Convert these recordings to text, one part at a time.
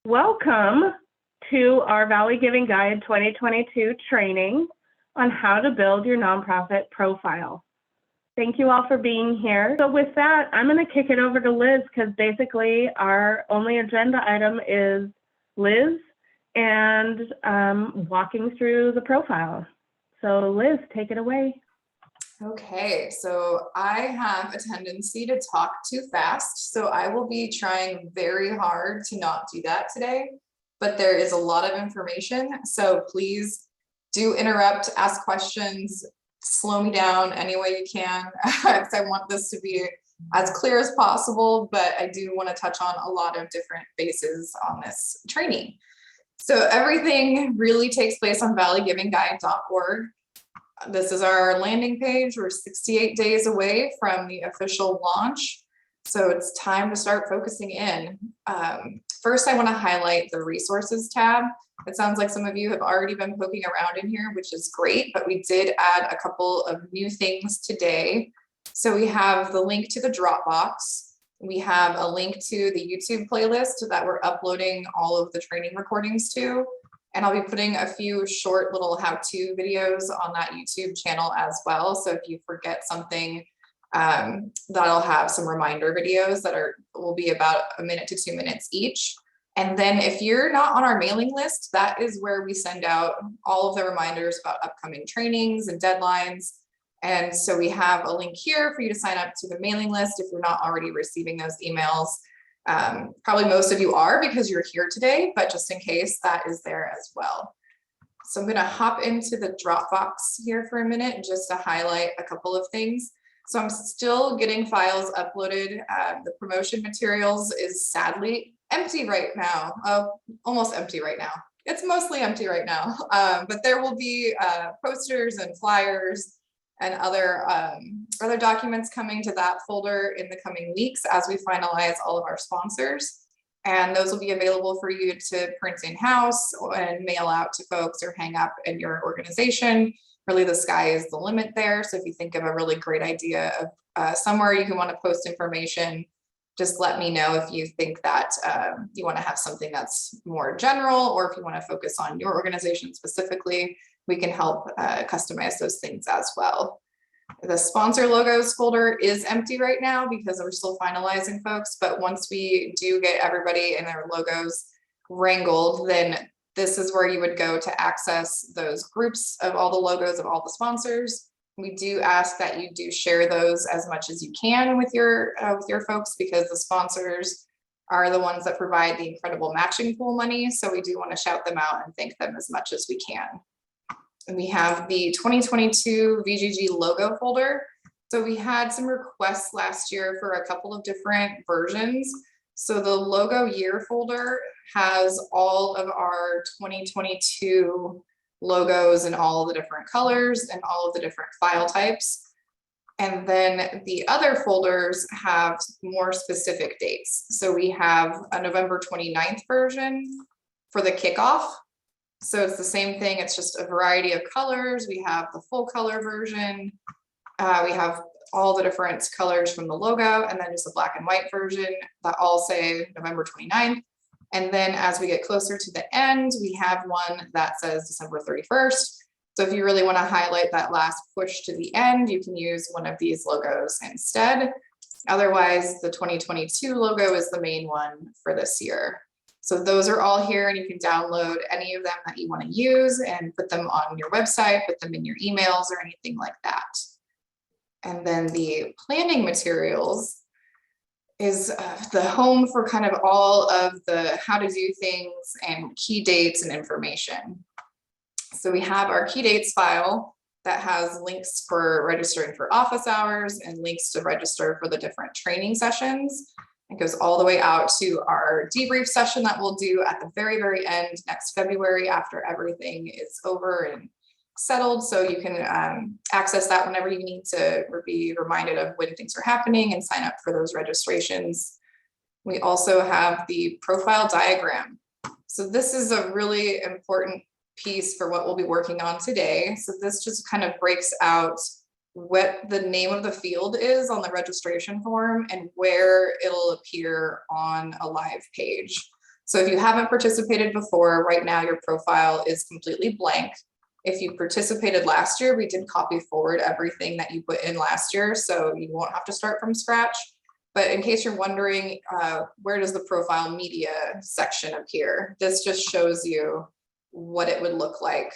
Welcome to our Valley Giving Guide 2022 training on how to build your nonprofit profile. Thank you all for being here. So with that, I'm going to kick it over to Liz because basically our only agenda item is Liz and walking through the profile. So Liz, take it away. Okay, so I have a tendency to talk too fast, so I will be trying very hard to not do that today, but there is a lot of information, so please do interrupt, ask questions, slow me down any way you can, because I want this to be as clear as possible, but I do want to touch on a lot of different bases on this training. So everything really takes place on valleyGivingGuide.org. This is our landing page. We're 68 days away from the official launch, so it's time to start focusing in. First, I want to highlight the resources tab. It sounds like some of you have already been poking around in here, which is great, but we did add a couple of new things today. So we have the link to the Dropbox. We have a link to the YouTube playlist that we're uploading all of the training recordings to. And I'll be putting a few short little how-to videos on that YouTube channel as well. So if you forget something, that'll have some reminder videos that will be about 1 to 2 minutes each. And then if you're not on our mailing list, that is where we send out all of the reminders about upcoming trainings and deadlines. And so we have a link here for you to sign up to the mailing list if you're not already receiving those emails. Probably most of you are because you're here today, but just in case, that is there as well. So I'm going to hop into the Dropbox here for a minute just to highlight a couple of things. So I'm still getting files uploaded. The promotion materials is sadly empty right now. Almost empty right now. It's mostly empty right now, but there will be posters and flyers and other documents coming to that folder in the coming weeks as we finalize all of our sponsors. And those will be available for you to print in-house and mail out to folks or hang up in your organization. Really, the sky is the limit there. So if you think of a really great idea of somewhere you can want to post information, just let me know if you think that you want to have something that's more general, or if you want to focus on your organization specifically. We can help customize those things as well. The sponsor logos folder is empty right now because we're still finalizing folks, but once we do get everybody and their logos wrangled, then this is where you would go to access those groups of all the logos of all the sponsors. We do ask that you do share those as much as you can with your folks, because the sponsors are the ones that provide the incredible matching pool money. So we do want to shout them out and thank them as much as we can. And we have the 2022 VGG logo folder. So we had some requests last year for a couple of different versions. So the logo year folder has all of our 2022 logos in all the different colors and all of the different file types. And then the other folders have more specific dates. So we have a November 29th version for the kickoff. So it's the same thing, it's just a variety of colors. We have the full color version. We have all the different colors from the logo, and then just a black and white version that all say November 29th. And then as we get closer to the end, we have one that says December 31st. So if you really want to highlight that last push to the end, you can use one of these logos instead. Otherwise, the 2022 logo is the main one for this year. So those are all here, and you can download any of them that you want to use and put them on your website, put them in your emails or anything like that. And then the planning materials is the home for kind of all of the how to do things and key dates and information. So we have our key dates file that has links for registering for office hours and links to register for the different training sessions. It goes all the way out to our debrief session that we'll do at the very, very end next February after everything is over and settled. So you can access that whenever you need to be reminded of when things are happening and sign up for those registrations. We also have the profile diagram. So this is a really important piece for what we'll be working on today. So this just kind of breaks out what the name of the field is on the registration form and where it'll appear on a live page. So if you haven't participated before, right now your profile is completely blank. If you participated last year, we did copy forward everything that you put in last year, so you won't have to start from scratch. But in case you're wondering, where does the profile media section appear? This just shows you what it would look like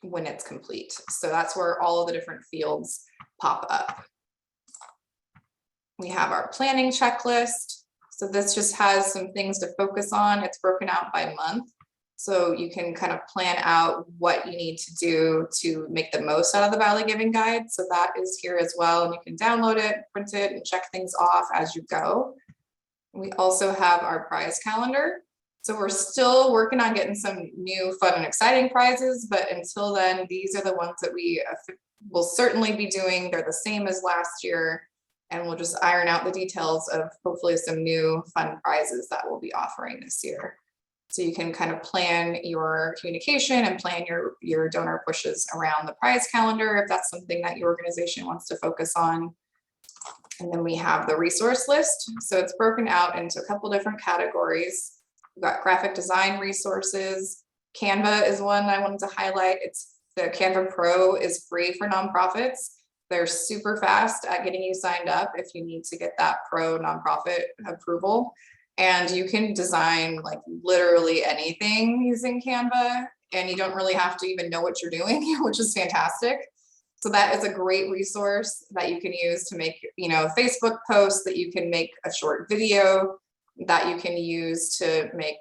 when it's complete. So that's where all of the different fields pop up. We have our planning checklist. So this just has some things to focus on. It's broken out by month. So you can kind of plan out what you need to do to make the most out of the Valley Giving Guide. So that is here as well. And you can download it, print it, and check things off as you go. We also have our prize calendar. So we're still working on getting some new fun and exciting prizes, but until then, these are the ones that we will certainly be doing. They're the same as last year, and we'll just iron out the details of hopefully some new fun prizes that we'll be offering this year. So you can kind of plan your communication and plan your donor pushes around the prize calendar if that's something that your organization wants to focus on. And then we have the resource list. So it's broken out into a couple different categories. We've got graphic design resources. Canva is one I wanted to highlight. It's the Canva Pro is free for nonprofits. They're super fast at getting you signed up if you need to get that pro nonprofit approval. And you can design like literally anything using Canva, and you don't really have to even know what you're doing, which is fantastic. So that is a great resource that you can use to make, Facebook posts, that you can make a short video, that you can use to make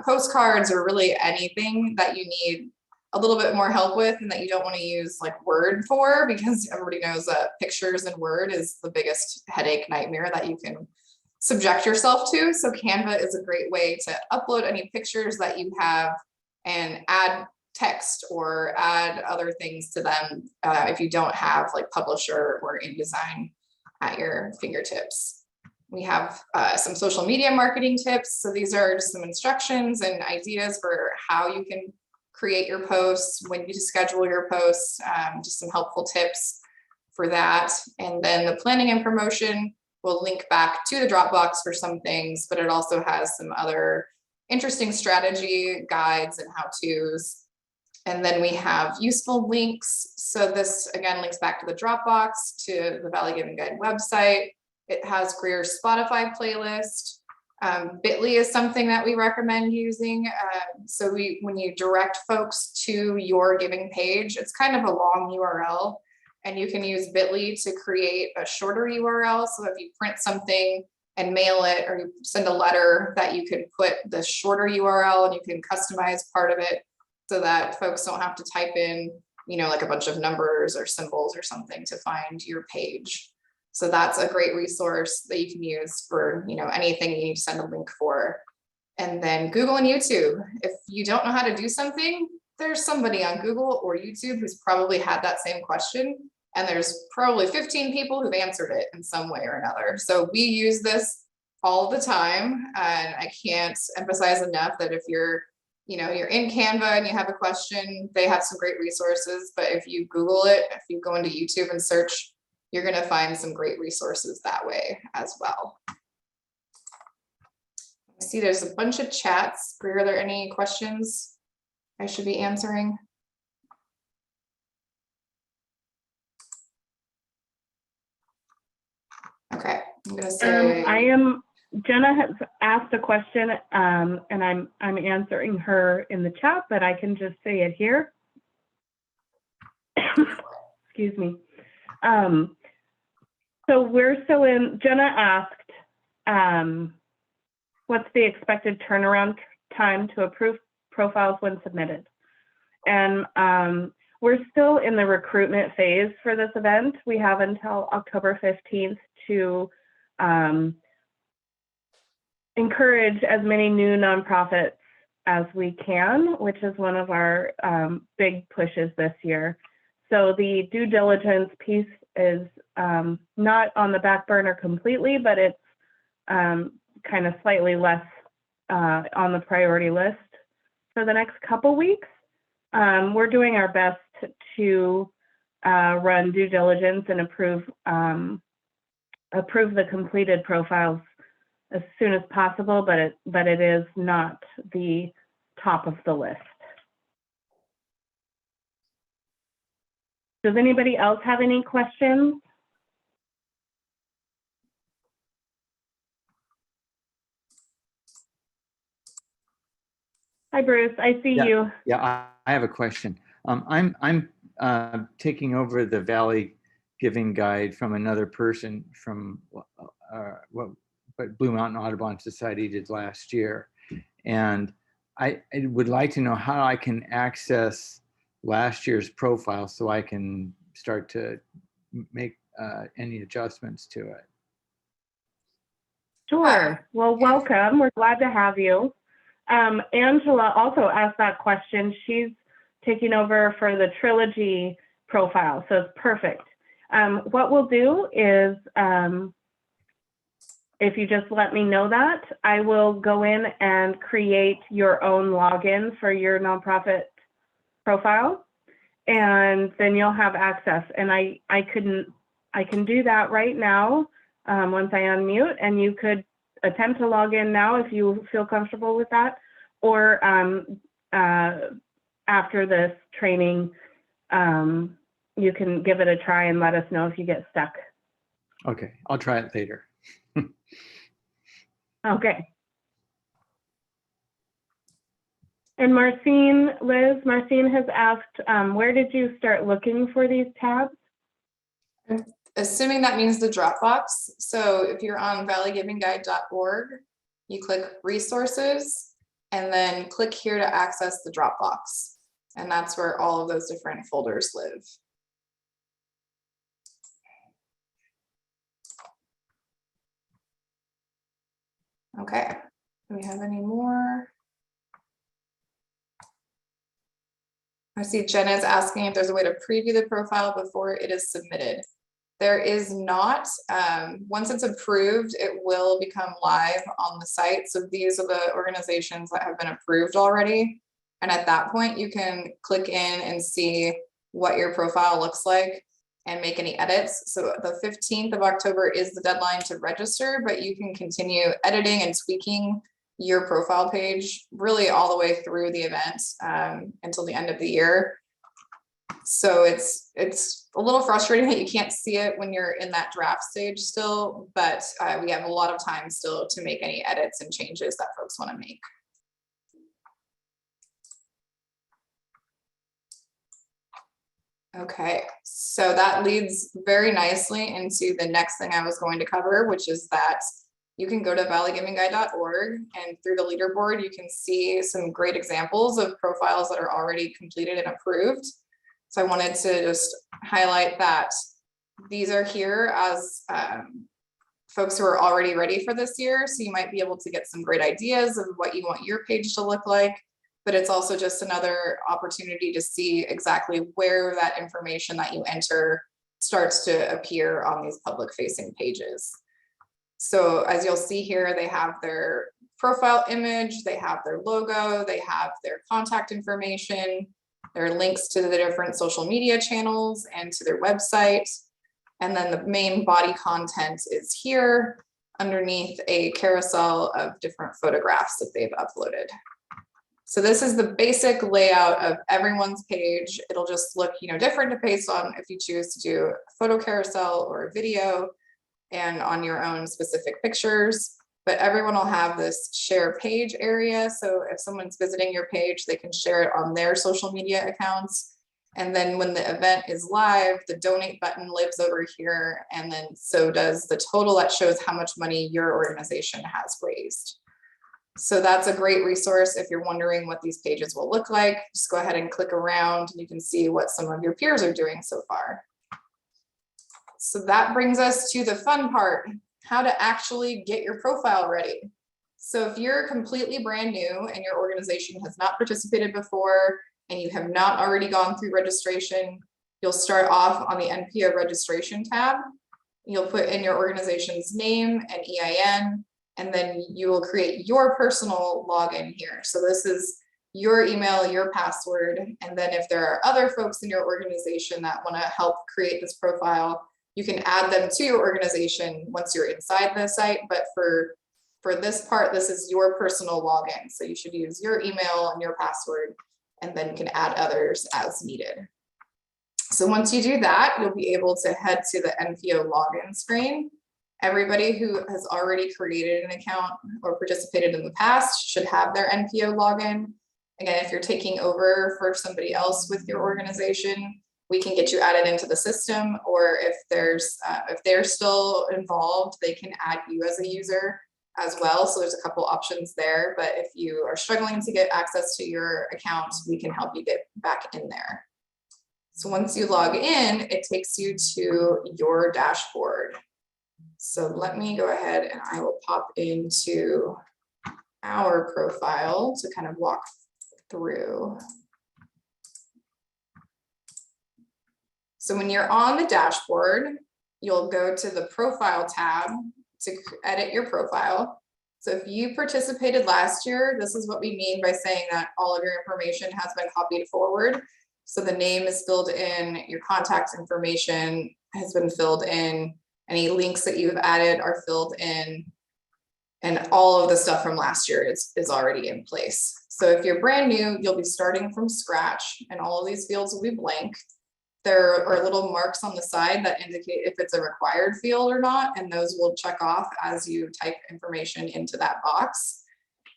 postcards, or really anything that you need a little bit more help with and that you don't want to use like Word for, because everybody knows that pictures in Word is the biggest headache nightmare that you can subject yourself to. So Canva is a great way to upload any pictures that you have and add text or add other things to them if you don't have like Publisher or InDesign at your fingertips. We have some social media marketing tips. So these are just some instructions and ideas for how you can create your posts, when you schedule your posts, just some helpful tips for that. And then the planning and promotion will link back to the Dropbox for some things, but it also has some other interesting strategy guides and how-tos. And then we have useful links. So this again links back to the Dropbox, to the Valley Giving Guide website. It has Greer's Spotify playlist. Bitly is something that we recommend using. So when you direct folks to your giving page, it's kind of a long URL, and you can use Bitly to create a shorter URL. So if you print something and mail it, or you send a letter, that you could put the shorter URL and you can customize part of it so that folks don't have to type in, like a bunch of numbers or symbols or something to find your page. So that's a great resource that you can use for, anything you need to send a link for. And then Google and YouTube. If you don't know how to do something, there's somebody on Google or YouTube who's probably had that same question. And there's probably 15 people who've answered it in some way or another. So we use this all the time. And I can't emphasize enough that if you're in Canva and you have a question, they have some great resources. But if you Google it, if you go into YouTube and search, you're going to find some great resources that way as well. I see there's a bunch of chats. Are there any questions I should be answering? Okay, I'm going to say. Jenna has asked a question, and I'm answering her in the chat, but I can just say it here. Excuse me. So we're still in. Jenna asked, what's the expected turnaround time to approve profiles when submitted? And we're still in the recruitment phase for this event. We have until October 15th to encourage as many new nonprofits as we can, which is one of our big pushes this year. So the due diligence piece is not on the back burner completely, but it's kind of slightly less on the priority list for the next couple weeks. We're doing our best to run due diligence and approve the completed profiles as soon as possible, but it is not the top of the list. Does anybody else have any questions? Hi, Bruce. I see you. Yeah, I have a question. I'm taking over the Valley Giving Guide from another person from what Blue Mountain Audubon Society did last year. And I would like to know how I can access last year's profile so I can start to make any adjustments to it. Sure. Well, welcome. We're glad to have you. Angela also asked that question. She's taking over for the trilogy profile, so it's perfect. What we'll do is, if you just let me know that, I will go in and create your own login for your nonprofit profile, and then you'll have access. And I can do that right now once I unmute, and you could attempt to log in now if you feel comfortable with that, or after this training, you can give it a try and let us know if you get stuck. Okay, I'll try it later. Okay. And Marcine has asked, where did you start looking for these tabs? Assuming that means the Dropbox. So if you're on valleyGivingGuide.org, you click resources and then click here to access the Dropbox. And that's where all of those different folders live. Okay, do we have any more? I see Jenna's asking if there's a way to preview the profile before it is submitted. There is not. Once it's approved, it will become live on the site. So these are the organizations that have been approved already. And at that point, you can click in and see what your profile looks like and make any edits. So the 15th of October is the deadline to register, but you can continue editing and tweaking your profile page really all the way through the event until the end of the year. So it's a little frustrating that you can't see it when you're in that draft stage still, but we have a lot of time still to make any edits and changes that folks want to make. Okay, so that leads very nicely into the next thing I was going to cover, which is that you can go to valleyGivingGuide.org, and through the leaderboard, you can see some great examples of profiles that are already completed and approved. So I wanted to just highlight that these are here as folks who are already ready for this year. So you might be able to get some great ideas of what you want your page to look like, but it's also just another opportunity to see exactly where that information that you enter starts to appear on these public facing pages. So as you'll see here, they have their profile image, they have their logo, they have their contact information, their links to the different social media channels and to their website. And then the main body content is here underneath a carousel of different photographs that they've uploaded. So this is the basic layout of everyone's page. It'll just look, different based on if you choose to do a photo carousel or a video and on your own specific pictures, but everyone will have this share page area. So if someone's visiting your page, they can share it on their social media accounts. And then when the event is live, the donate button lives over here. And then so does the total that shows how much money your organization has raised. So that's a great resource if you're wondering what these pages will look like. Just go ahead and click around and you can see what some of your peers are doing so far. So that brings us to the fun part, how to actually get your profile ready. So if you're completely brand new and your organization has not participated before and you have not already gone through registration, you'll start off on the NPO registration tab. You'll put in your organization's name and EIN, and then you will create your personal login here. So this is your email, your password. And then if there are other folks in your organization that want to help create this profile, you can add them to your organization once you're inside the site. But for for this part, this is your personal login. So you should use your email and your password, and then you can add others as needed. So once you do that, you'll be able to head to the NPO login screen. Everybody who has already created an account or participated in the past should have their NPO login. Again, if you're taking over for somebody else with your organization, we can get you added into the system, or if they're still involved, they can add you as a user as well. So there's a couple options there, but if you are struggling to get access to your account, we can help you get back in there. So once you log in, it takes you to your dashboard. So let me go ahead and I will pop into our profile to kind of walk through. So when you're on the dashboard, you'll go to the profile tab to edit your profile. So if you participated last year, this is what we mean by saying that all of your information has been copied forward. So the name is filled in, your contact information has been filled in, any links that you've added are filled in, and all of the stuff from last year is already in place. So if you're brand new, you'll be starting from scratch, and all of these fields will be blank. There are little marks on the side that indicate if it's a required field or not, and those will check off as you type information into that box.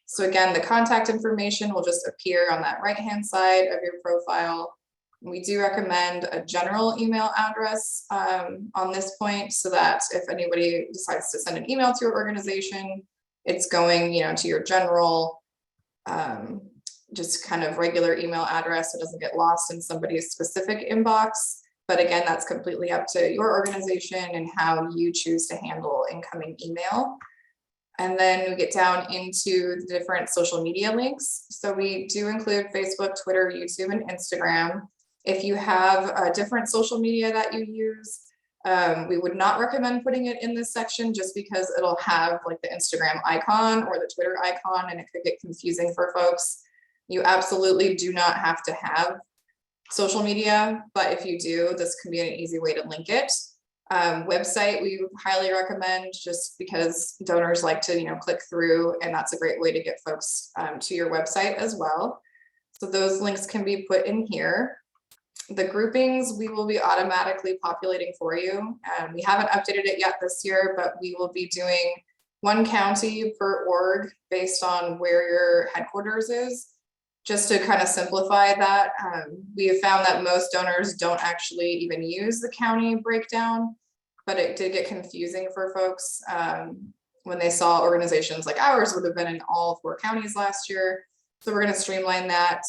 So again, the contact information will just appear on that right-hand side of your profile. We do recommend a general email address on this point, so that if anybody decides to send an email to your organization, it's going, to your general, just kind of regular email address. So it doesn't get lost in somebody's specific inbox. But again, that's completely up to your organization and how you choose to handle incoming email. And then we get down into the different social media links. So we do include Facebook, Twitter, YouTube, and Instagram. If you have a different social media that you use, we would not recommend putting it in this section, just because it'll have like the Instagram icon or the Twitter icon, and it could get confusing for folks. You absolutely do not have to have social media, but if you do, this can be an easy way to link it. Website, we highly recommend, just because donors like to, click through, and that's a great way to get folks to your website as well. So those links can be put in here. The groupings we will be automatically populating for you. We haven't updated it yet this year, but we will be doing one county per org based on where your headquarters is, just to kind of simplify that. We have found that most donors don't actually even use the county breakdown, but it did get confusing for folks when they saw organizations like ours would have been in all 4 counties last year. So we're going to streamline that.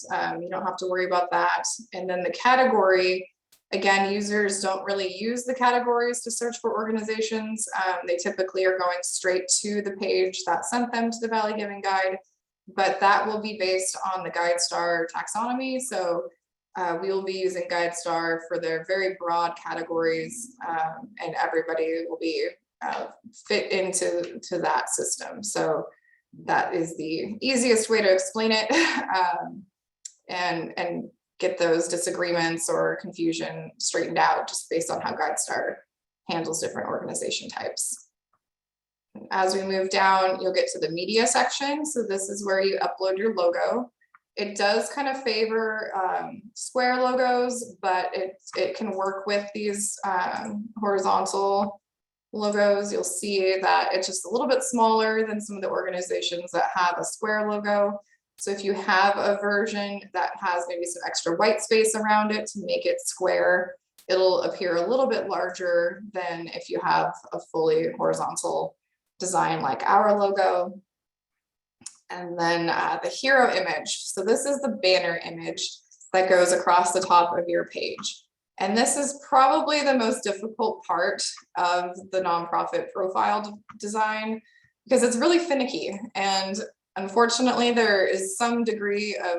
You don't have to worry about that. And then the category, again, users don't really use the categories to search for organizations. They typically are going straight to the page that sent them to the Valley Giving Guide, but that will be based on the GuideStar taxonomy. So we will be using GuideStar for their very broad categories, and everybody will be fit into that system. So that is the easiest way to explain it, and get those disagreements or confusion straightened out just based on how GuideStar handles different organization types. As we move down, you'll get to the media section. So this is where you upload your logo. It does kind of favor square logos, but it can work with these horizontal logos. You'll see that it's just a little bit smaller than some of the organizations that have a square logo. So if you have a version that has maybe some extra white space around it to make it square, it'll appear a little bit larger than if you have a fully horizontal design like our logo. And then the hero image. So this is the banner image that goes across the top of your page. And this is probably the most difficult part of the nonprofit profile design, because it's really finicky. And unfortunately, there is some degree of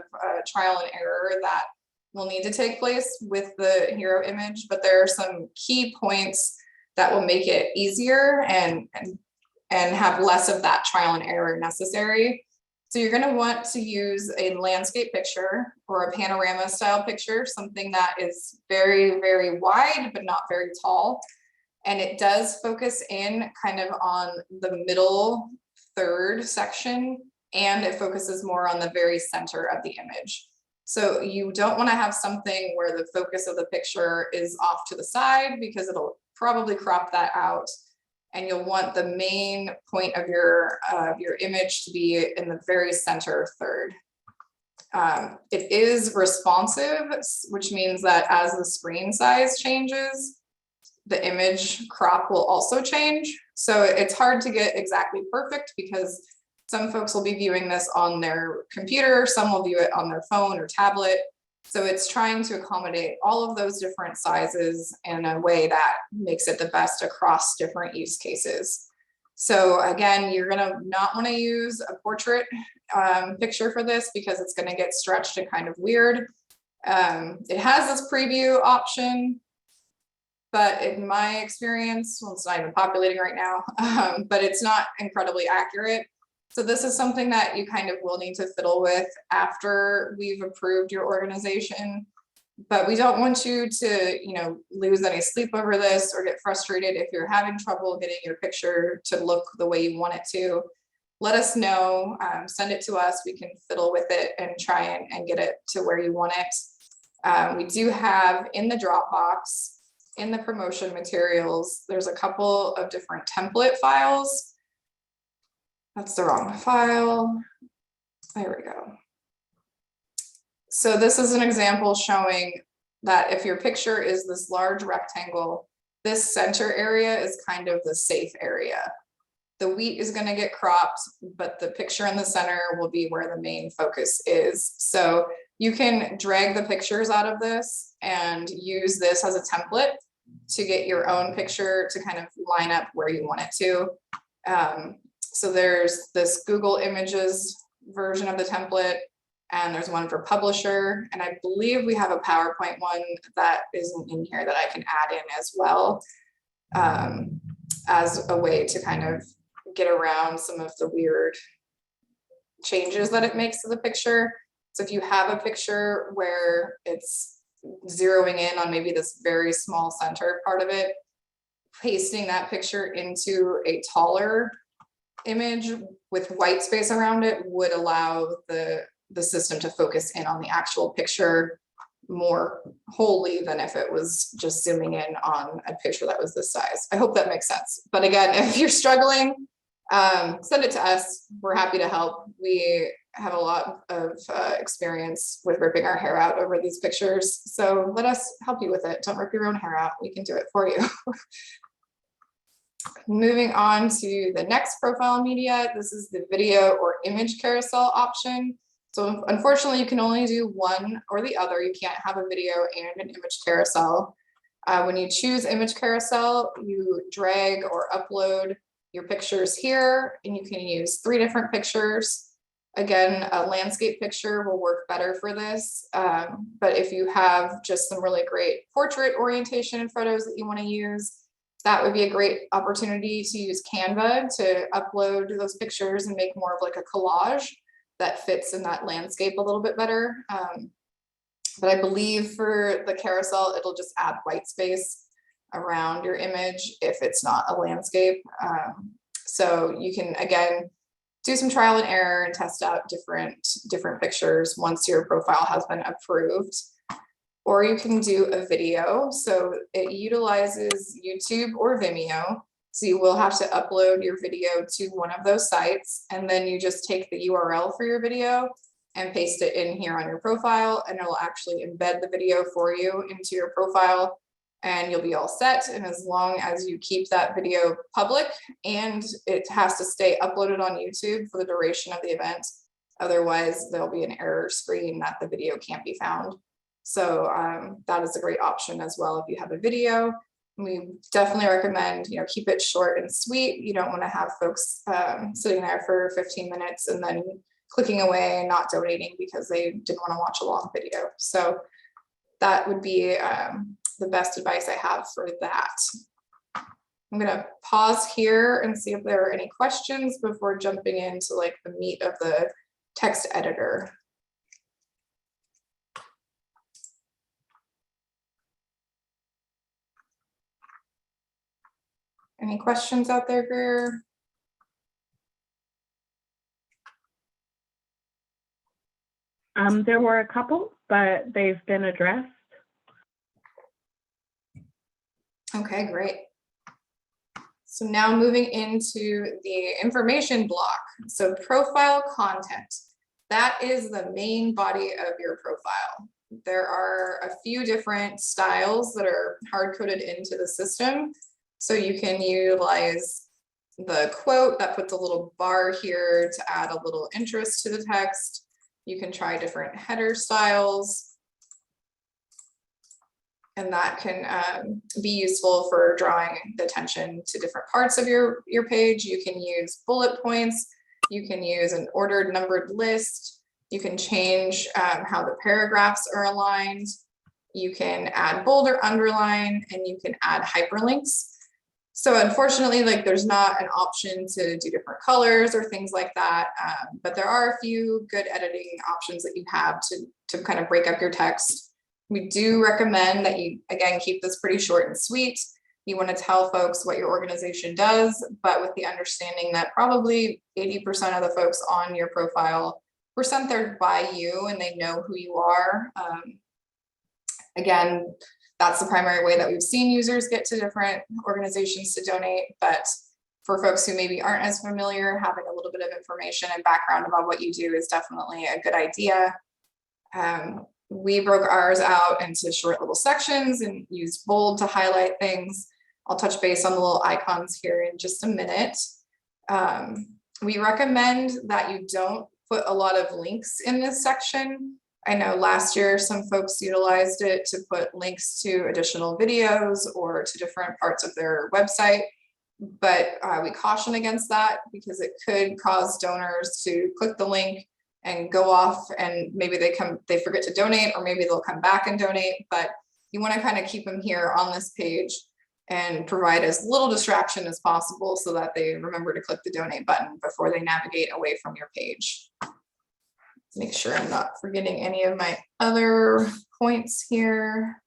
trial and error that will need to take place with the hero image, but there are some key points that will make it easier and have less of that trial and error necessary. So you're going to want to use a landscape picture or a panorama style picture, something that is very, very wide, but not very tall. And it does focus in kind of on the middle third section, and it focuses more on the very center of the image. So you don't want to have something where the focus of the picture is off to the side, because it'll probably crop that out. And you'll want the main point of your image to be in the very center third. It is responsive, which means that as the screen size changes, the image crop will also change. So it's hard to get exactly perfect, because some folks will be viewing this on their computer, some will view it on their phone or tablet. So it's trying to accommodate all of those different sizes in a way that makes it the best across different use cases. So again, you're gonna not wanna use a portrait picture for this, because it's gonna get stretched and kind of weird. It has this preview option, but in my experience, well, it's not even populating right now, but it's not incredibly accurate. So this is something that you kind of will need to fiddle with after we've approved your organization. But we don't want you to, lose any sleep over this or get frustrated if you're having trouble getting your picture to look the way you want it to. Let us know, send it to us. We can fiddle with it and try and get it to where you want it. We do have in the Dropbox, in the promotion materials, there's a couple of different template files. That's the wrong file. There we go. So this is an example showing that if your picture is this large rectangle, this center area is kind of the safe area. The wheat is going to get cropped, but the picture in the center will be where the main focus is. So you can drag the pictures out of this and use this as a template to get your own picture to kind of line up where you want it to. So there's this Google Images version of the template, and there's one for publisher. And I believe we have a PowerPoint one that isn't in here that I can add in as well, as a way to kind of get around some of the weird changes that it makes to the picture. So if you have a picture where it's zeroing in on maybe this very small center part of it, pasting that picture into a taller image with white space around it would allow the system to focus in on the actual picture more wholly than if it was just zooming in on a picture that was this size. I hope that makes sense. But again, if you're struggling, send it to us. We're happy to help. We have a lot of experience with ripping our hair out over these pictures. So let us help you with it. Don't rip your own hair out. We can do it for you. Moving on to the next profile media, this is the video or image carousel option. So unfortunately, you can only do one or the other. You can't have a video and an image carousel. When you choose image carousel, you drag or upload your pictures here, and you can use 3 different pictures. Again, a landscape picture will work better for this. But if you have just some really great portrait orientation photos that you want to use, that would be a great opportunity to use Canva to upload those pictures and make more of like a collage that fits in that landscape a little bit better. But I believe for the carousel, it'll just add white space around your image if it's not a landscape. So you can, again, do some trial and error and test out different pictures once your profile has been approved. Or you can do a video. So it utilizes YouTube or Vimeo. So you will have to upload your video to one of those sites, and then you just take the URL for your video and paste it in here on your profile, and it'll actually embed the video for you into your profile, and you'll be all set. And as long as you keep that video public, and it has to stay uploaded on YouTube for the duration of the event, otherwise there'll be an error screen that the video can't be found. So that is a great option as well if you have a video. We definitely recommend, keep it short and sweet. You don't want to have folks sitting there for 15 minutes and then clicking away and not donating because they didn't want to watch a long video. So that would be the best advice I have for that. I'm going to pause here and see if there are any questions before jumping into like the meat of the text editor. Any questions out there, Greer? There were a couple, but they've been addressed. Okay, great. So now moving into the information block. So profile content, that is the main body of your profile. There are a few different styles that are hard-coded into the system. So you can utilize the quote that puts a little bar here to add a little interest to the text. You can try different header styles. And that can be useful for drawing the attention to different parts of your page. You can use bullet points. You can use an ordered numbered list. You can change how the paragraphs are aligned. You can add bold or underline, and you can add hyperlinks. So unfortunately, like there's not an option to do different colors or things like that. But there are a few good editing options that you have to kind of break up your text. We do recommend that you, again, keep this pretty short and sweet. You want to tell folks what your organization does, but with the understanding that probably 80% of the folks on your profile were sent there by you and they know who you are. Again, that's the primary way that we've seen users get to different organizations to donate. But for folks who maybe aren't as familiar, having a little bit of information and background about what you do is definitely a good idea. We broke ours out into short little sections and used bold to highlight things. I'll touch base on the little icons here in just a minute. We recommend that you don't put a lot of links in this section. I know last year some folks utilized it to put links to additional videos or to different parts of their website, but we caution against that because it could cause donors to click the link and go off, and maybe they forget to donate, or maybe they'll come back and donate. But you want to kind of keep them here on this page and provide as little distraction as possible so that they remember to click the donate button before they navigate away from your page. Make sure I'm not forgetting any of my other points here.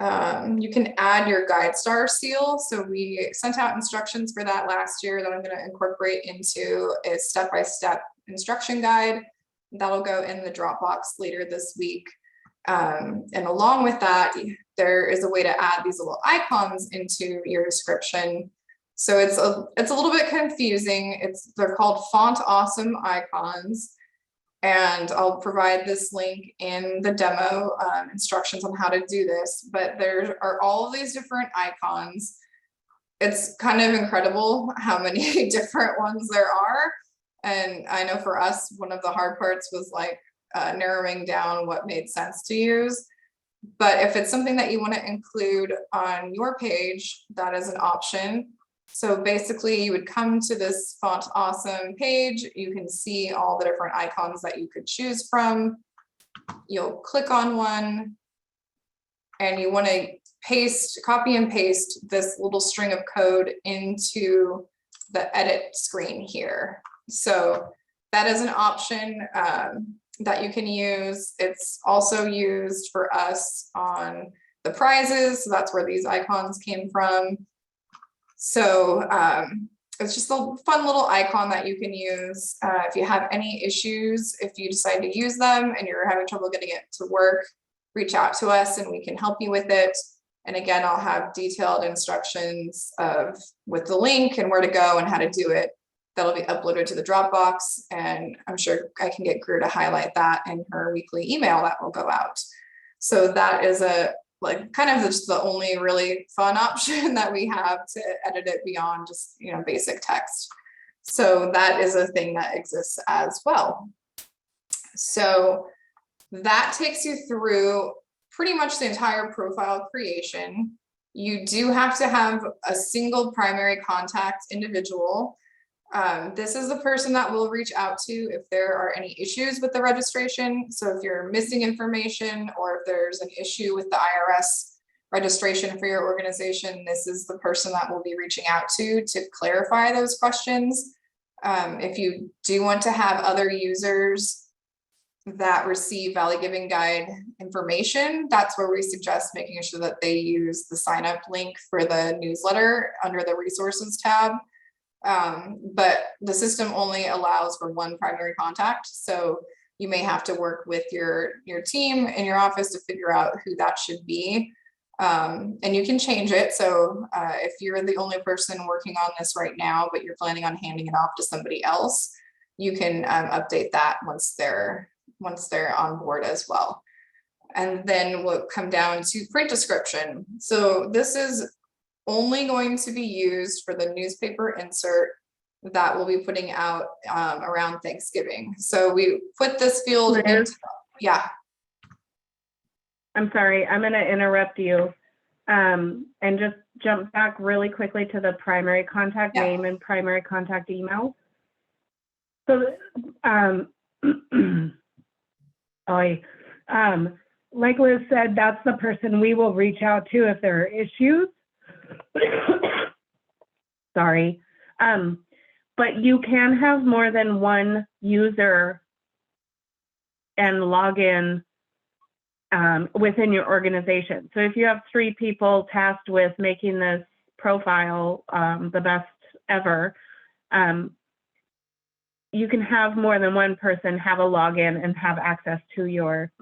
You can add your guide star seal. So we sent out instructions for that last year that I'm going to incorporate into a step-by-step instruction guide. That'll go in the Dropbox later this week. And along with that, there is a way to add these little icons into your description. So it's a little bit confusing. They're called font awesome icons. And I'll provide this link in the demo instructions on how to do this, but there are all of these different icons. It's kind of incredible how many different ones there are. And I know for us, one of the hard parts was like narrowing down what made sense to use. But if it's something that you want to include on your page, that is an option. So basically you would come to this Font Awesome page. You can see all the different icons that you could choose from. You'll click on one and you want to copy and paste this little string of code into the edit screen here. So that is an option that you can use. It's also used for us on the prizes. So that's where these icons came from. So it's just a fun little icon that you can use. If you have any issues, if you decide to use them and you're having trouble getting it to work, reach out to us and we can help you with it. And again, I'll have detailed instructions with the link and where to go and how to do it. That'll be uploaded to the Dropbox, and I'm sure I can get Greer to highlight that in her weekly email that will go out. So that is kind of just the only really fun option that we have to edit it beyond just, basic text. So that is a thing that exists as well. So that takes you through pretty much the entire profile creation. You do have to have a single primary contact individual. This is the person that we'll reach out to if there are any issues with the registration. So if you're missing information or if there's an issue with the IRS registration for your organization, this is the person that we'll be reaching out to clarify those questions. If you do want to have other users that receive Valley Giving Guide information, that's where we suggest making sure that they use the sign up link for the newsletter under the resources tab. But the system only allows for one primary contact. So you may have to work with your team in your office to figure out who that should be. And you can change it. So if you're the only person working on this right now, but you're planning on handing it off to somebody else, you can update that once they're on board as well. And then we'll come down to print description. So this is only going to be used for the newspaper insert that we'll be putting out around Thanksgiving. So we put this field Liz? into, yeah. I'm sorry, I'm going to interrupt you and just jump back really quickly to the primary contact name and primary contact email. So, like Liz said, that's the person we will reach out to if there are issues. Sorry. But you can have more than one user and login within your organization. So if you have 3 people tasked with making this profile the best ever, you can have more than one person have a login and have access to your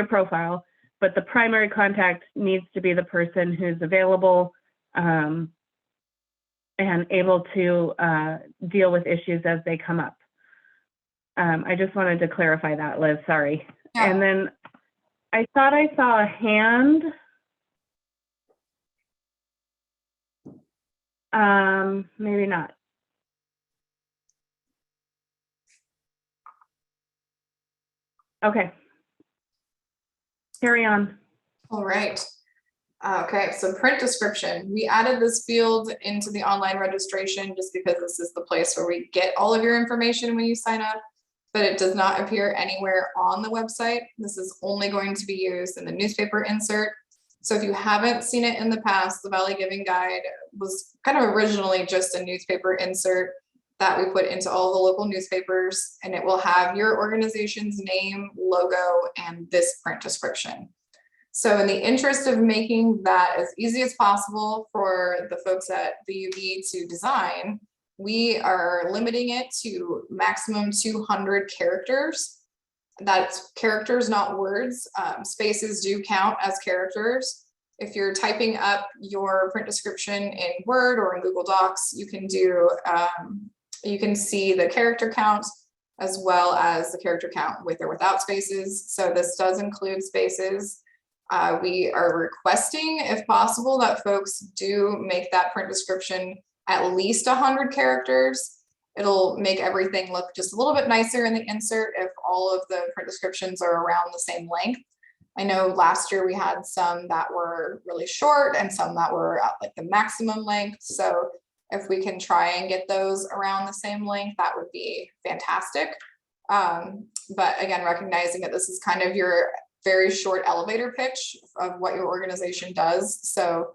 profile, but the primary contact needs to be the person who's available and able to deal with issues as they come up. I just wanted to clarify that, Liz, sorry. Yeah. And then I thought I saw a hand. Maybe not. Okay. Carry on. All right. Okay, so print description. We added this field into the online registration just because this is the place where we get all of your information when you sign up, but it does not appear anywhere on the website. This is only going to be used in the newspaper insert. So if you haven't seen it in the past, the Valley Giving Guide was kind of originally just a newspaper insert that we put into all the local newspapers, and it will have your organization's name, logo, and this print description. So in the interest of making that as easy as possible for the folks at the UV to design, we are limiting it to maximum 200 characters. That's characters, not words. Spaces do count as characters. If you're typing up your print description in Word or in Google Docs, you can do, you can see the character count as well as the character count with or without spaces. So this does include spaces. We are requesting, if possible, that folks do make that print description at least 100 characters. It'll make everything look just a little bit nicer in the insert if all of the print descriptions are around the same length. I know last year we had some that were really short and some that were at like the maximum length. So if we can try and get those around the same length, that would be fantastic. But again, recognizing that this is kind of your very short elevator pitch of what your organization does. So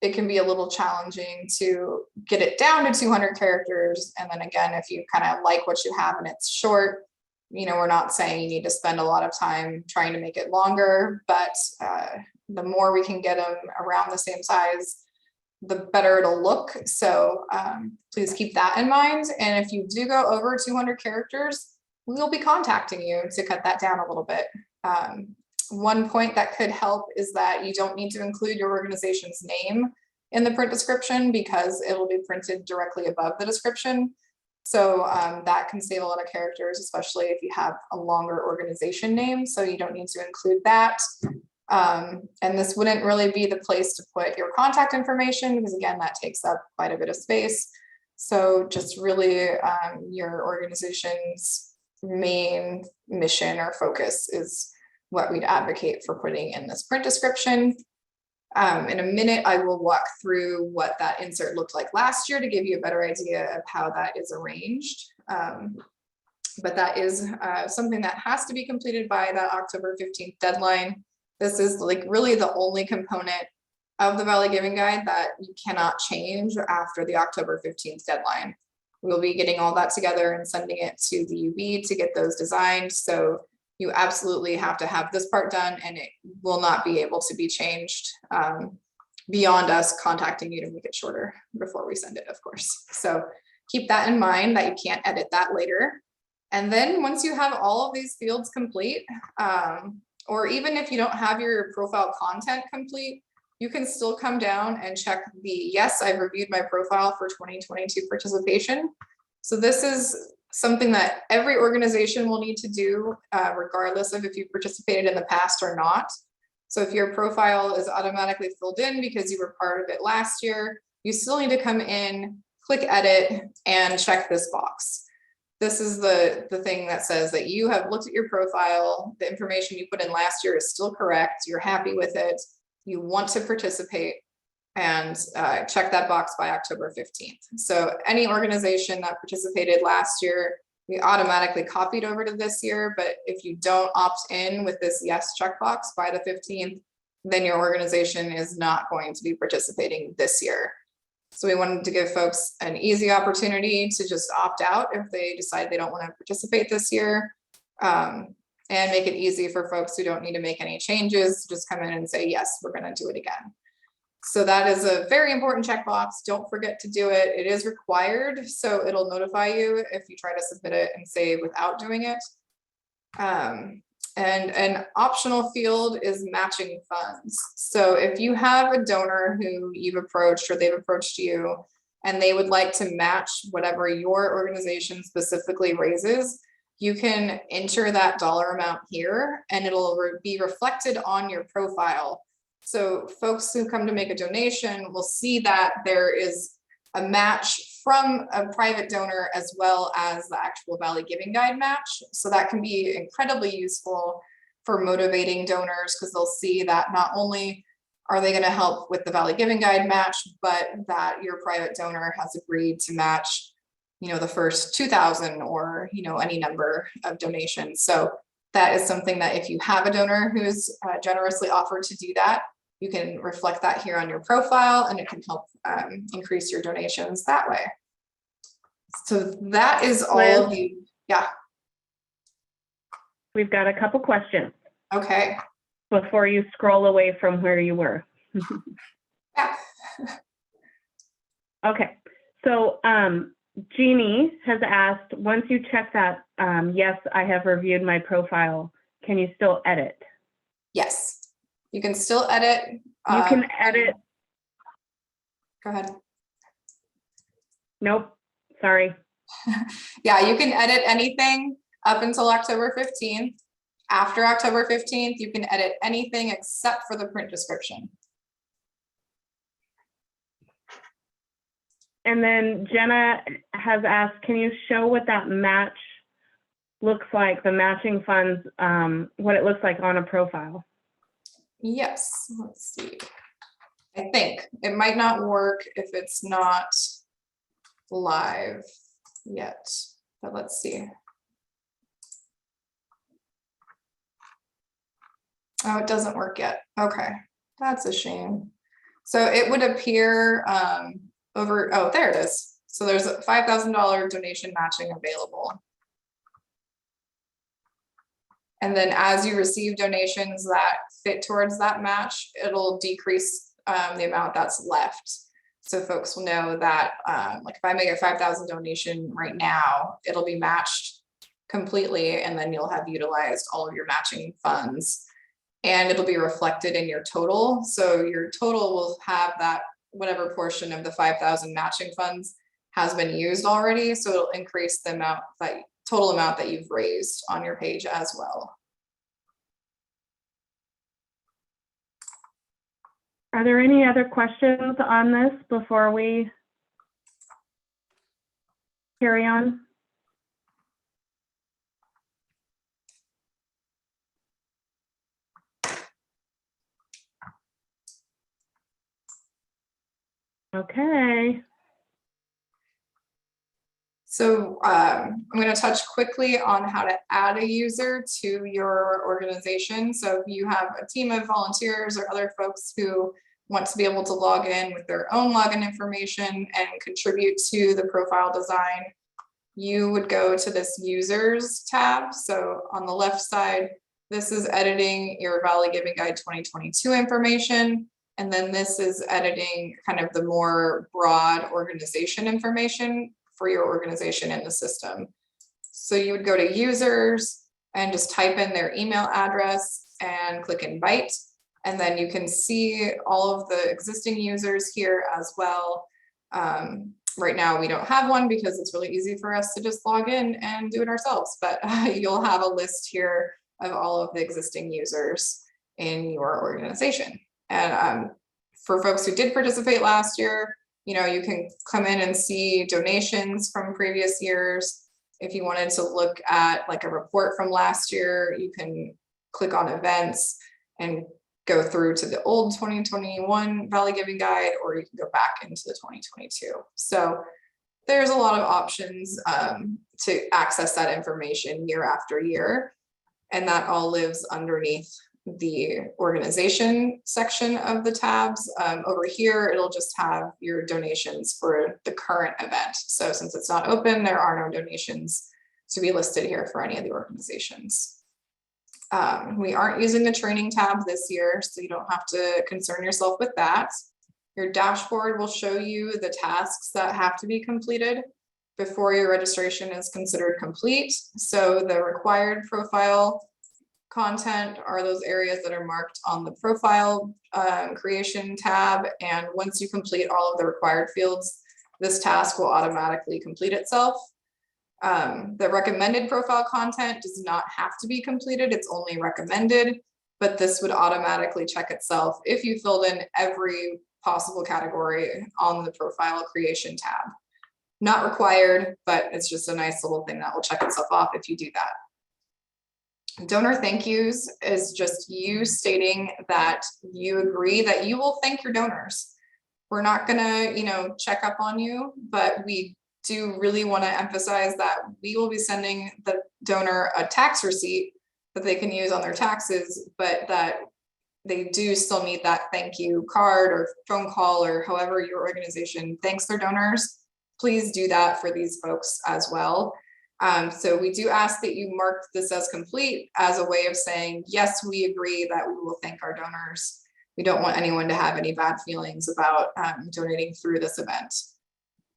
it can be a little challenging to get it down to 200 characters. And then again, if you kind of like what you have and it's short, you know, we're not saying you need to spend a lot of time trying to make it longer, but the more we can get them around the same size, the better it'll look. So please keep that in mind. And if you do go over 200 characters, we'll be contacting you to cut that down a little bit. One point that could help is that you don't need to include your organization's name in the print description because it'll be printed directly above the description. So that can save a lot of characters, especially if you have a longer organization name. So you don't need to include that. And this wouldn't really be the place to put your contact information because again, that takes up quite a bit of space. So just really your organization's main mission or focus is what we'd advocate for putting in this print description. In a minute, I will walk through what that insert looked like last year to give you a better idea of how that is arranged. But that is something that has to be completed by that October 15th deadline. This is like really the only component of the Valley Giving Guide that you cannot change after the October 15th deadline. We'll be getting all that together and sending it to the UB to get those designed. So you absolutely have to have this part done and it will not be able to be changed beyond us contacting you to make it shorter before we send it, of course. So keep that in mind that you can't edit that later. And then once you have all of these fields complete, or even if you don't have your profile content complete, you can still come down and check the yes, I've reviewed my profile for 2022 participation. So this is something that every organization will need to do, regardless of if you participated in the past or not. So if your profile is automatically filled in because you were part of it last year, you still need to come in, click edit, and check this box. This is the thing that says that you have looked at your profile, the information you put in last year is still correct, you're happy with it, you want to participate, and check that box by October 15th. So any organization that participated last year, we automatically copied over to this year, but if you don't opt in with this yes checkbox by the 15th, then your organization is not going to be participating this year. So we wanted to give folks an easy opportunity to just opt out if they decide they don't want to participate this year, and make it easy for folks who don't need to make any changes, just come in and say, yes, we're going to do it again. So that is a very important checkbox. Don't forget to do it. It is required, so it'll notify you if you try to submit it and save without doing it. And an optional field is matching funds. So if you have a donor who you've approached or they've approached you and they would like to match whatever your organization specifically raises, you can enter that dollar amount here and it'll be reflected on your profile. So folks who come to make a donation will see that there is a match from a private donor as well as the actual Valley Giving Guide match. So that can be incredibly useful for motivating donors because they'll see that not only are they going to help with the Valley Giving Guide match, but that your private donor has agreed to match, you know, the first 2,000 or, you know, any number of donations. So that is something that if you have a donor who's generously offered to do that, you can reflect that here on your profile and it can help increase your donations that way. So that is all of the, yeah. We've got a couple questions. Okay. Before you scroll away from where you were. Yeah. Okay, so Jeannie has asked, once you check that, yes, I have reviewed my profile, can you still edit? Yes, you can still edit. You can edit. Go ahead. Nope, sorry. Yeah, you can edit anything up until October 15th. After October 15th, you can edit anything except for the print description. And then Jenna has asked, can you show what that match looks like, the matching funds, what it looks like on a profile? Yes, let's see. I think it might not work if it's not live yet, but let's see. Oh, it doesn't work yet. Okay, that's a shame. So it would appear over, oh, there it is. So there's a $5,000 donation matching available. And then as you receive donations that fit towards that match, it'll decrease the amount that's left. So folks will know that like if I make a 5,000 donation right now, it'll be matched completely and then you'll have utilized all of your matching funds. And it'll be reflected in your total. So your total will have that whatever portion of the 5,000 matching funds has been used already. So it'll increase the amount, that total amount that you've raised on your page as well. Are there any other questions on this before we carry on? Okay. So I'm going to touch quickly on how to add a user to your organization. So if you have a team of volunteers or other folks who want to be able to log in with their own login information and contribute to the profile design, you would go to this users tab. So on the left side, this is editing your Valley Giving Guide 2022 information. And then this is editing kind of the more broad organization information for your organization in the system. So you would go to users and just type in their email address and click invite. And then you can see all of the existing users here as well. Right now we don't have one because it's really easy for us to just log in and do it ourselves, but you'll have a list here of all of the existing users in your organization. And for folks who did participate last year, you know, you can come in and see donations from previous years. If you wanted to look at like a report from last year, you can click on events and go through to the old 2021 Valley Giving Guide, or you can go back into the 2022. So there's a lot of options to access that information year after year. And that all lives underneath the organization section of the tabs. Over here, it'll just have your donations for the current event. So since it's not open, there are no donations to be listed here for any of the organizations. We aren't using the training tab this year, so you don't have to concern yourself with that. Your dashboard will show you the tasks that have to be completed before your registration is considered complete. So the required profile content are those areas that are marked on the profile creation tab. And once you complete all of the required fields, this task will automatically complete itself. The recommended profile content does not have to be completed. It's only recommended, but this would automatically check itself if you filled in every possible category on the profile creation tab. Not required, but it's just a nice little thing that will check itself off if you do that. Donor thank yous is just you stating that you agree that you will thank your donors. We're not gonna, you know, check up on you, but we do really want to emphasize that we will be sending the donor a tax receipt that they can use on their taxes, but that they do still need that thank you card or phone call or however your organization thanks their donors. Please do that for these folks as well. So we do ask that you mark this as complete as a way of saying, yes, we agree that we will thank our donors. We don't want anyone to have any bad feelings about donating through this event.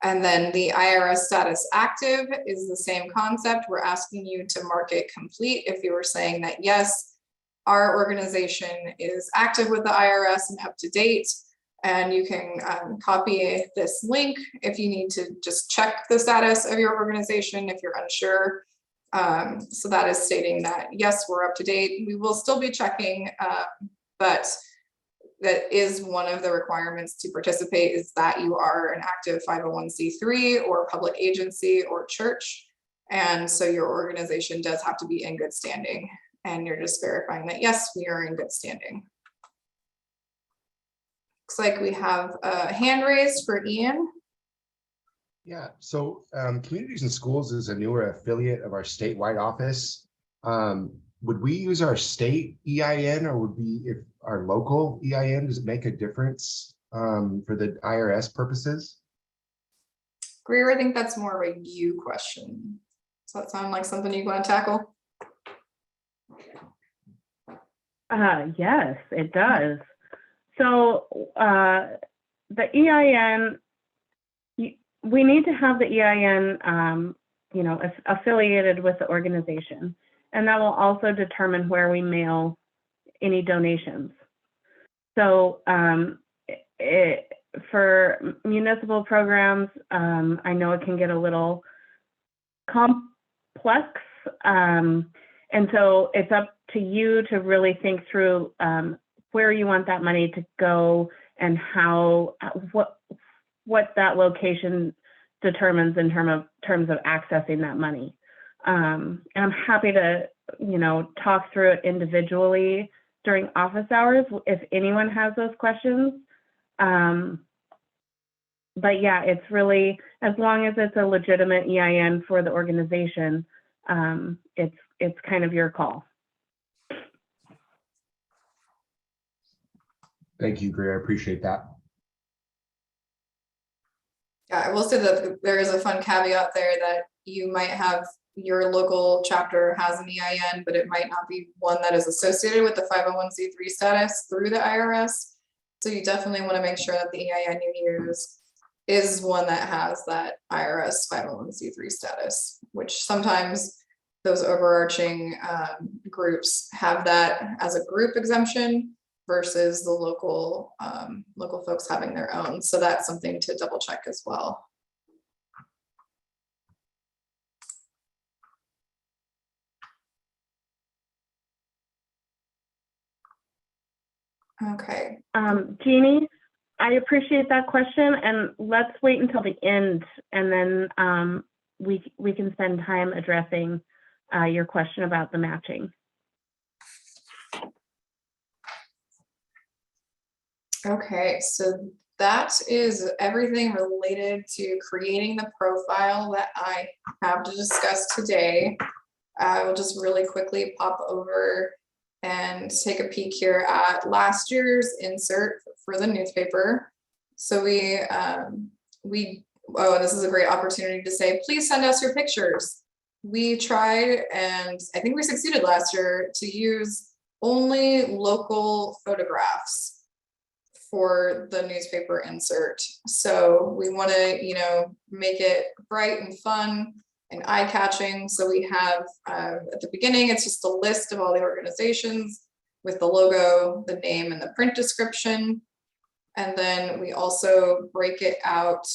And then the IRS status active is the same concept. We're asking you to mark it complete if you were saying that, yes, our organization is active with the IRS and up to date. And you can copy this link if you need to just check the status of your organization if you're unsure. So that is stating that, yes, we're up to date. We will still be checking, but that is one of the requirements to participate is that you are an active 501c3 or public agency or church. And so your organization does have to be in good standing. And you're just verifying that, yes, we are in good standing. Looks like we have a hand raised for Ian. Yeah, so Communities and Schools is a newer affiliate of our statewide office. Would we use our state EIN or would we, if our local EIN, does it make a difference for the IRS purposes? Greer, I think that's more of a you question. Does that sound like something you want to tackle? Yes, it does. So the EIN, we need to have the EIN, you know, affiliated with the organization, and that will also determine where we mail any donations. So for municipal programs, I know it can get a little complex, and so it's up to you to really think through where you want that money to go and how what that location determines in terms of accessing that money. And I'm happy to, you know, talk through it individually during office hours if anyone has those questions. But yeah, it's really, as long as it's a legitimate EIN for the organization, it's kind of your call. Thank you, Greer. I appreciate that. Yeah, I will say that there is a fun caveat there that you might have your local chapter has an EIN, but it might not be one that is associated with the 501c3 status through the IRS. So you definitely want to make sure that the EIN you use is one that has that IRS 501c3 status, which sometimes those overarching groups have that as a group exemption versus the local local folks having their own. So that's something to double check as well. Okay. Jeannie, I appreciate that question, and let's wait until the end, and then we can spend time addressing your question about the matching. Okay, so that is everything related to creating the profile that I have to discuss today. I will just really quickly pop over and take a peek here at last year's insert for the newspaper. So oh, this is a great opportunity to say, please send us your pictures. We tried, and I think we succeeded last year, to use only local photographs for the newspaper insert. So we want to, you know, make it bright and fun and eye-catching. So we have at the beginning, it's just a list of all the organizations with the logo, the name, and the print description. And then we also break it out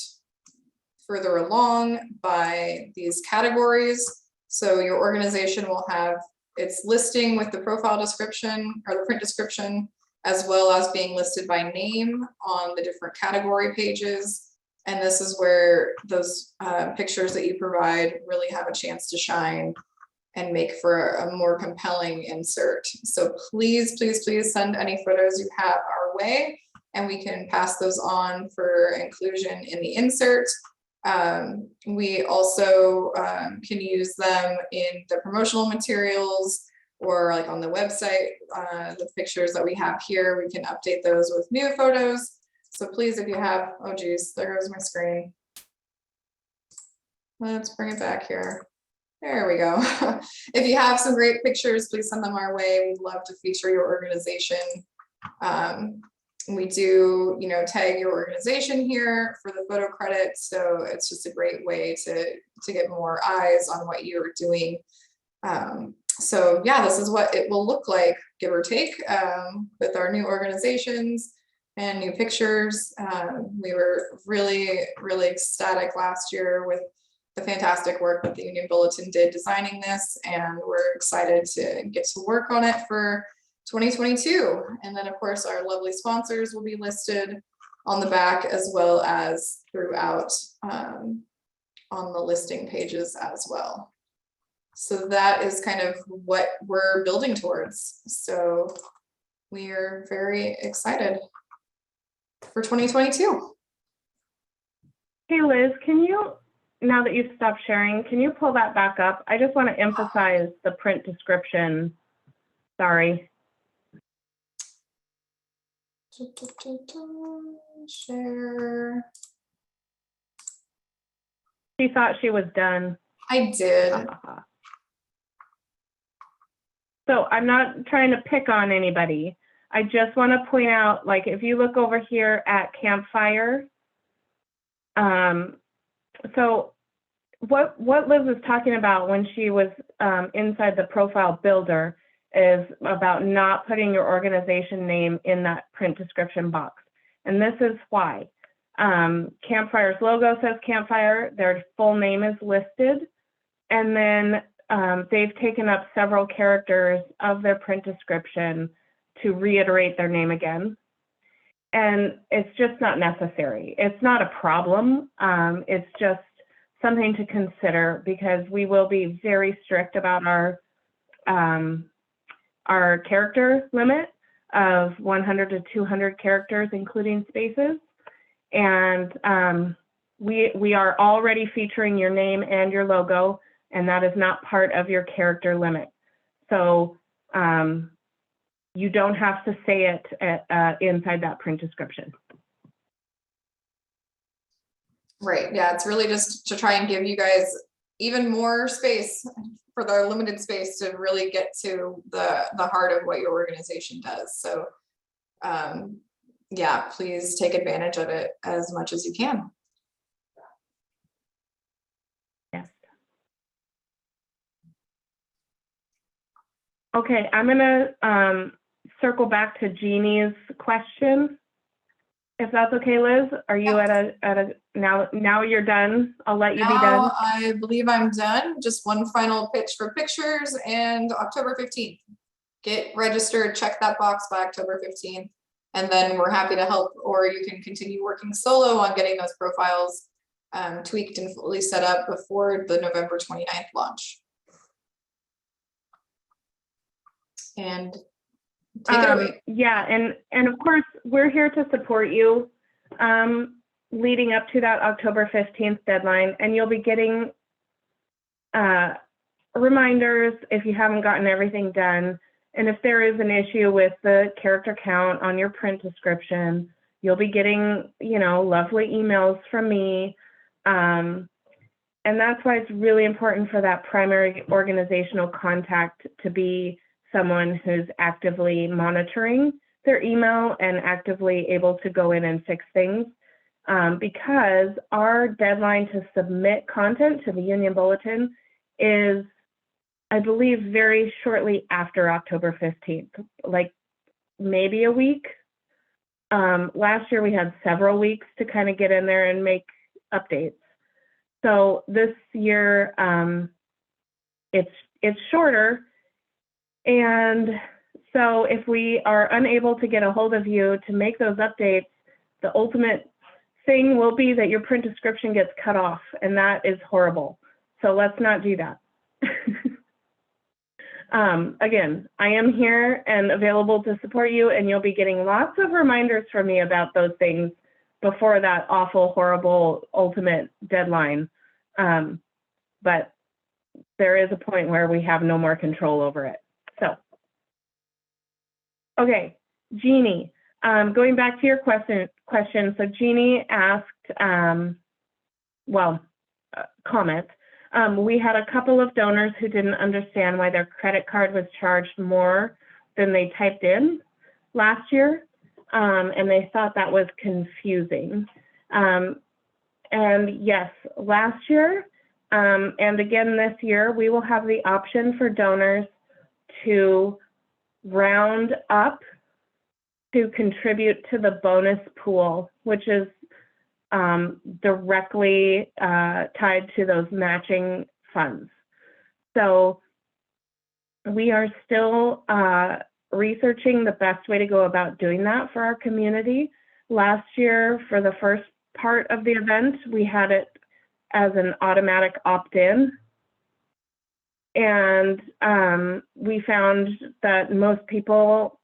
further along by these categories. So your organization will have its listing with the profile description or the print description, as well as being listed by name on the different category pages. And this is where those pictures that you provide really have a chance to shine and make for a more compelling insert. So please, please, please send any photos you have our way, and we can pass those on for inclusion in the insert. We also can use them in the promotional materials, or like on the website, the pictures that we have here, we can update those with new photos. So please, if you have, oh geez, there goes my screen. Let's bring it back here. There we go. If you have some great pictures, please send them our way. We'd love to feature your organization. We do, you know, tag your organization here for the photo credit. So it's just a great way to get more eyes on what you're doing. So yeah, this is what it will look like, give or take, with our new organizations and new pictures. We were really, really ecstatic last year with the fantastic work that the Union Bulletin did designing this, and we're excited to get to work on it for 2022. And then of course our lovely sponsors will be listed on the back, as well as throughout on the listing pages as well. So that is kind of what we're building towards. So we are very excited for 2022. Hey Liz, can you, now that you've stopped sharing, can you pull that back up? I just want to emphasize the print description. Sorry. Share. She thought she was done. I did. So I'm not trying to pick on anybody. I just want to point out, like, if you look over here at Campfire, so what Liz was talking about when she was inside the profile builder is about not putting your organization name in that print description box. And this is why. Campfire's logo says Campfire, their full name is listed, and then they've taken up several characters of their print description to reiterate their name again. And it's just not necessary. It's not a problem. It's just something to consider, because we will be very strict about our character limit of 100 to 200 characters, including spaces. And we are already featuring your name and your logo, and that is not part of your character limit. So you don't have to say it inside that print description. Right, yeah, it's really just to try and give you guys even more space for their limited space to really get to the heart of what your organization does. So yeah, please take advantage of it as much as you can. Okay, I'm gonna circle back to Jeannie's question. If that's okay, Liz, are you at a now you're done? I'll let you be done. Now I believe I'm done. Just one final pitch for pictures and October 15th. Get registered, check that box by October 15th, and then we're happy to help, or you can continue working solo on getting those profiles tweaked and fully set up before the November 29th launch. And take it away. Yeah, and of course, we're here to support you leading up to that October 15th deadline, and you'll be getting reminders if you haven't gotten everything done. And if there is an issue with the character count on your print description, you'll be getting, you know, lovely emails from me. And that's why it's really important for that primary organizational contact to be someone who's actively monitoring their email and actively able to go in and fix things, because our deadline to submit content to the Union Bulletin is, I believe, very shortly after October 15th, like maybe a week. Last year we had several weeks to kind of get in there and make updates. So this year it's shorter. And so if we are unable to get a hold of you to make those updates, the ultimate thing will be that your print description gets cut off, and that is horrible. So let's not do that. Again, I am here and available to support you, and you'll be getting lots of reminders from me about those things before that awful, horrible, ultimate deadline. But there is a point where we have no more control over it. So, okay, Jeannie, going back to your question. So Jeannie asked, comment. We had a couple of donors who didn't understand why their credit card was charged more than they typed in last year, and they thought that was confusing. And yes, last year, and again this year, we will have the option for donors to round up to contribute to the bonus pool, which is directly tied to those matching funds. So we are still researching the best way to go about doing that for our community. Last year, for the first part of the event, we had it as an automatic opt-in. And we found that most people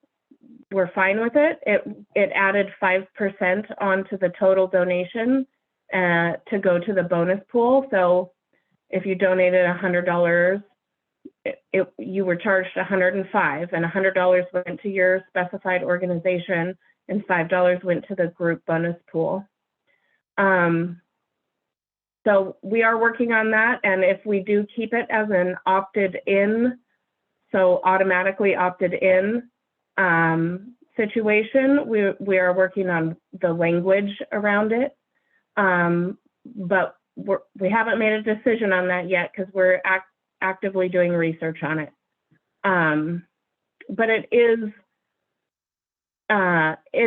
were fine with it. It added 5% onto the total donation to go to the bonus pool. So if you donated $100, you were charged $105, and $100 went to your specified organization and $5 went to the group bonus pool. So we are working on that, and if we do keep it as an opted in, so automatically opted in situation, we are working on the language around it, but we haven't made a decision on that yet because we're actively doing research on it. But it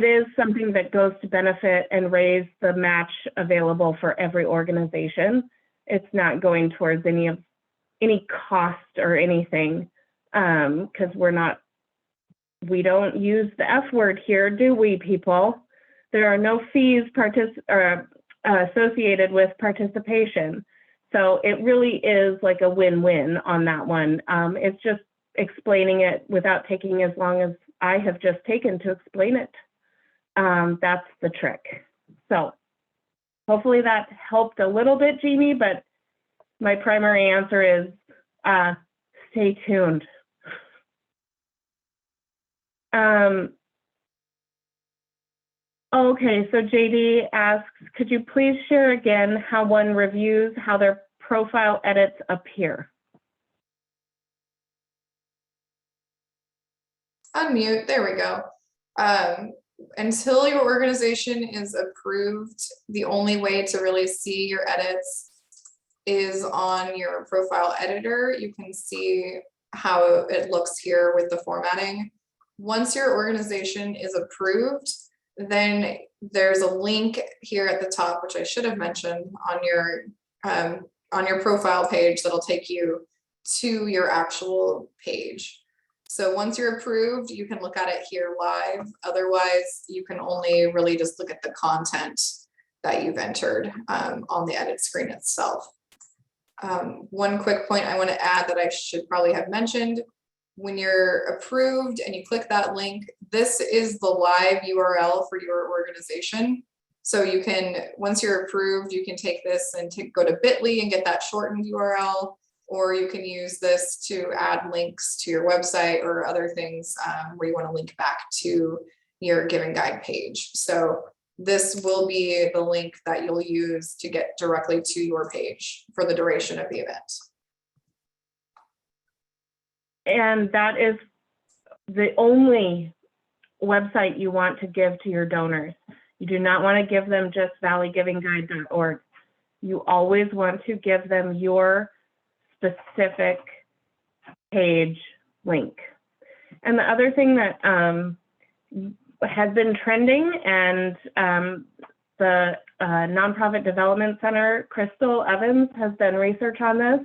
is something that goes to benefit and raise the match available for every organization. It's not going towards any cost or anything, because we don't use the F word here, do we, people? There are no fees associated with participation. So it really is like a win-win on that one. It's just explaining it without taking as long as I have just taken to explain it. That's the trick. So hopefully that helped a little bit, Jeannie, but my primary answer is stay tuned. Okay, so JD asks, could you please share again how one reviews how their profile edits appear? Unmute, there we go. Until your organization is approved, the only way to really see your edits is on your profile editor. You can see how it looks here with the formatting. Once your organization is approved, then there's a link here at the top, which I should have mentioned on your profile page that'll take you to your actual page. So once you're approved, you can look at it here live. Otherwise, you can only really just look at the content that you've entered on the edit screen itself. One quick point I want to add that I should probably have mentioned: when you're approved and you click that link, this is the live URL for your organization. So you can, once you're approved, you can take this and go to bit.ly and get that shortened URL, or you can use this to add links to your website or other things where you want to link back to your Giving Guide page. So this will be the link that you'll use to get directly to your page for the duration of the event. And that is the only website you want to give to your donors. You do not want to give them just valleyGivingGuide.org. You always want to give them your specific page link. And the other thing that has been trending, and the Nonprofit Development Center, Crystal Evans, has done research on this,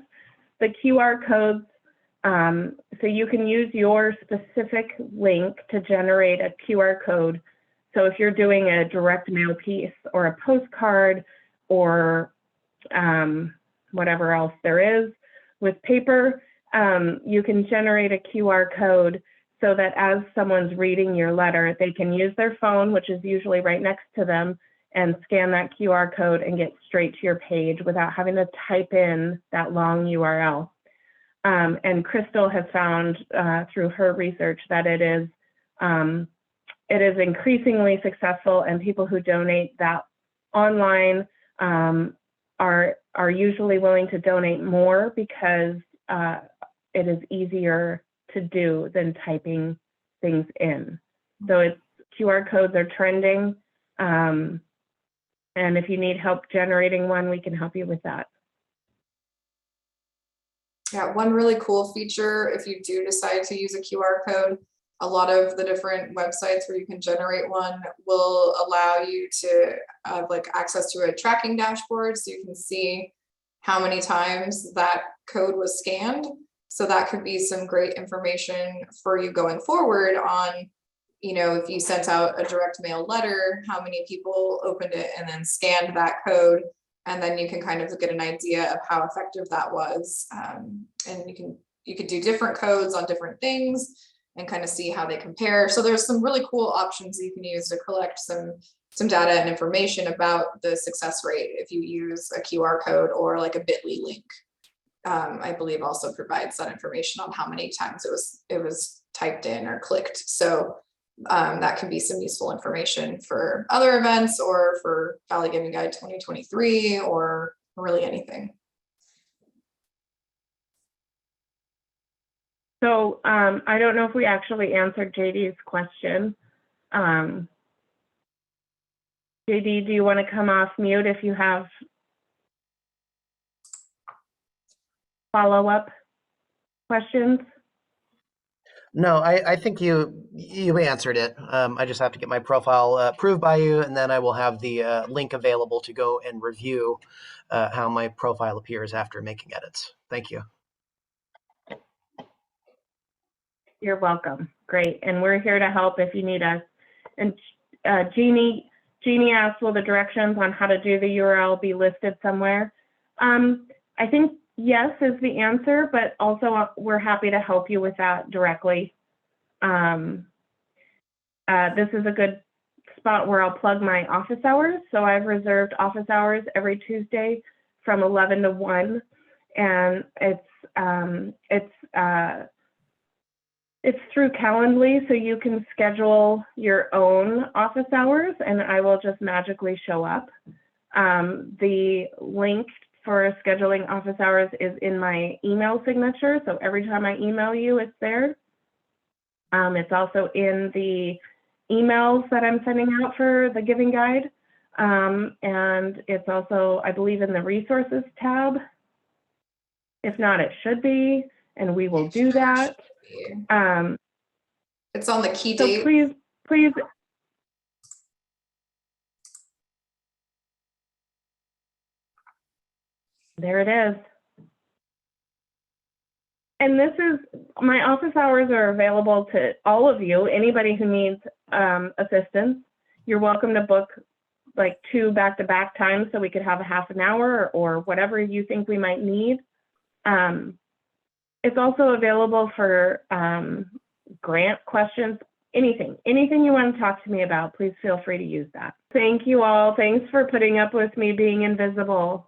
the QR codes. So you can use your specific link to generate a QR code. So if you're doing a direct mail piece or a postcard or whatever else there is with paper, you can generate a QR code so that as someone's reading your letter, they can use their phone, which is usually right next to them, and scan that QR code and get straight to your page without having to type in that long URL. And Crystal has found through her research that it is increasingly successful, and people who donate that online are usually willing to donate more because it is easier to do than typing things in. So it's QR codes are trending, and if you need help generating one, we can help you with that. Yeah, one really cool feature, if you do decide to use a QR code, a lot of the different websites where you can generate one will allow you to have like access to a tracking dashboard, so you can see how many times that code was scanned. So that could be some great information for you going forward on, you know, if you sent out a direct mail letter, how many people opened it and then scanned that code. And then you can kind of get an idea of how effective that was. And you could do different codes on different things and kind of see how they compare. So there's some really cool options that you can use to collect some data and information about the success rate if you use a QR code or like a bit.ly link. I believe also provides that information on how many times it was typed in or clicked. So that can be some useful information for other events or for Valley Giving Guide 2023 or really anything. So I don't know if we actually answered JD's question. JD, do you want to come off mute if you have follow-up questions? No, I think you answered it. I just have to get my profile approved by you, and then I will have the link available to go and review how my profile appears after making edits. Thank you. You're welcome. Great. And we're here to help if you need us. And Jeannie asked, will the directions on how to do the URL be listed somewhere? I think yes is the answer, but also we're happy to help you with that directly. This is a good spot where I'll plug my office hours. So I've reserved office hours every Tuesday from 11 to 1, and it's through Calendly, so you can schedule your own office hours, and I will just magically show up. The link for scheduling office hours is in my email signature, so every time I email you, it's there. It's also in the emails that I'm sending out for the Giving Guide, and it's also, I believe, in the resources tab. If not, it should be. and we will do that. It's on the key So date. please. There it is. And this is, my office hours are available to all of you, anybody who needs assistance. You're welcome to book like 2 back-to-back times so we could have a half an hour or whatever you think we might need. It's also available for grant questions, anything you want to talk to me about, please feel free to use that. Thank you all. Thanks for putting up with me being invisible.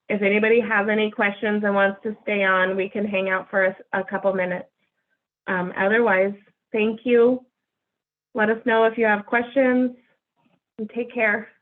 If anybody has any questions and wants to stay on, we can hang out for a couple minutes. Otherwise, thank you. Let us know if you have questions, and take care.